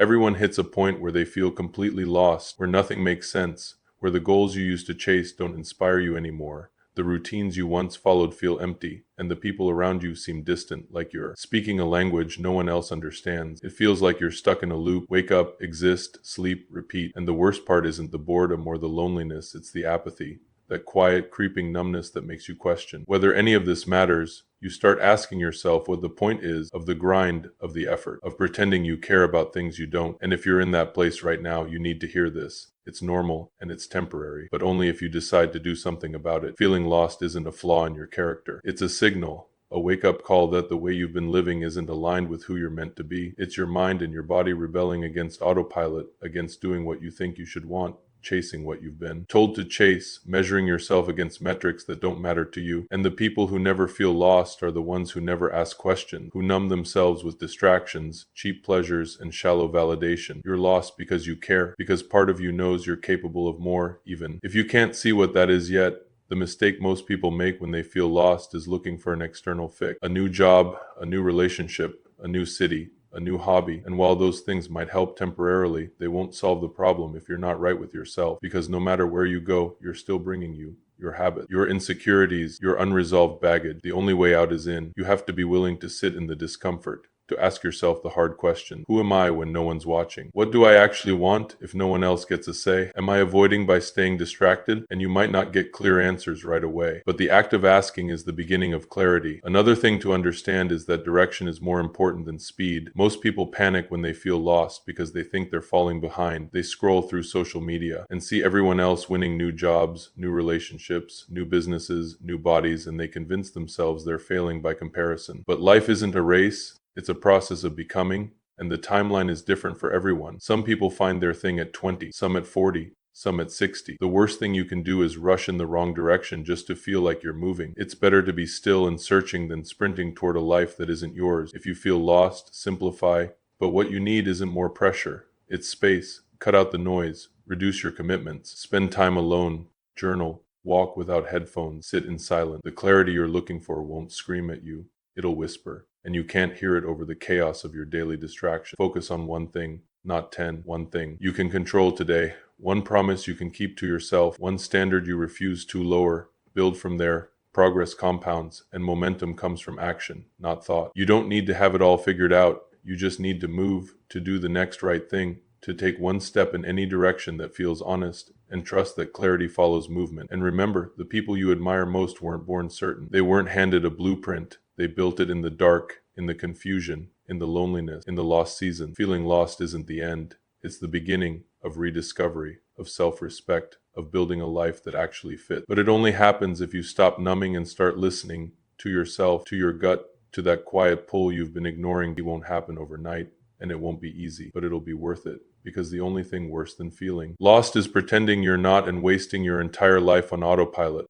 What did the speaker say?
Everyone hits a point where they feel completely lost, where nothing makes sense, where the goals you used to chase don't inspire you anymore. The routines you once followed feel empty, and the people around you seem distant, like you're speaking a language no one else understands. It feels like you're stuck in a loop: wake up, exist, sleep, repeat. And the worst part isn't the boredom or the loneliness, it's the apathy. That quiet, creeping numbness that makes you question whether any of this matters. You start asking yourself what the point is of the grind, of the effort, of pretending you care about things you don't. And if you're in that place right now, you need to hear this. It's normal and it's temporary, but only if you decide to do something about it. Feeling lost isn't a flaw in your character. It's a signal, a wake-up call that the way you've been living isn't aligned with who you're meant to be. It's your mind and your body rebelling against autopilot, against doing what you think you should want, chasing what you've been told to chase, measuring yourself against metrics that don't matter to you. And the people who never feel lost are the ones who never ask questions, who numb themselves with distractions, cheap pleasures, and shallow validation. You're lost because you care, because part of you knows you're capable of more, even if you can't see what that is yet. The mistake most people make when they feel lost is looking for an external fix: a new job, a new relationship, a new city, a new hobby. And while those things might help temporarily, they won't solve the problem if you're not right with yourself, because no matter where you go, you're still bringing your habit, your insecurities, your unresolved baggage. The only way out is in. You have to be willing to sit in the discomfort, to ask yourself the hard question: who am I when no one's watching? What do I actually want if no one else gets a say? Am I avoiding by staying distracted? And you might not get clear answers right away, but the act of asking is the beginning of clarity. Another thing to understand is that direction is more important than speed. Most people panic when they feel lost because they think they're falling behind. They scroll through social media and see everyone else winning new jobs, new relationships, new businesses, new bodies, and they convince themselves they're failing by comparison. But life isn't a race. It's a process of becoming, and the timeline is different for everyone. Some people find their thing at 20, some at 40, some at 60. The worst thing you can do is rush in the wrong direction just to feel like you're moving. It's better to be still and searching than sprinting toward a life that isn't yours. If you feel lost, simplify. But what you need isn't more pressure. It's space. Cut out the noise. Reduce your commitments. Spend time alone. Journal. Walk without headphones. Sit in silence. The clarity you're looking for won't scream at you. It'll whisper, and you can't hear it over the chaos of your daily distraction. Focus on one thing, not 10. One thing you can control today, one promise you can keep to yourself, one standard you refuse to lower. Build from there. Progress compounds, and momentum comes from action, not thought. You don't need to have it all figured out. You just need to move, to do the next right thing, to take one step in any direction that feels honest, and trust that clarity follows movement. And remember, the people you admire most weren't born certain. They weren't handed a blueprint. They built it in the dark, in the confusion, in the loneliness, in the lost season. Feeling lost isn't the end. It's the beginning of rediscovery, of self-respect, of building a life that actually fits. But it only happens if you stop numbing and start listening to yourself, to your gut, to that quiet pull you've been ignoring. It won't happen overnight, and it won't be easy, but it'll be worth it. Because the only thing worse than feeling lost is pretending you're not and wasting your entire life on autopilot.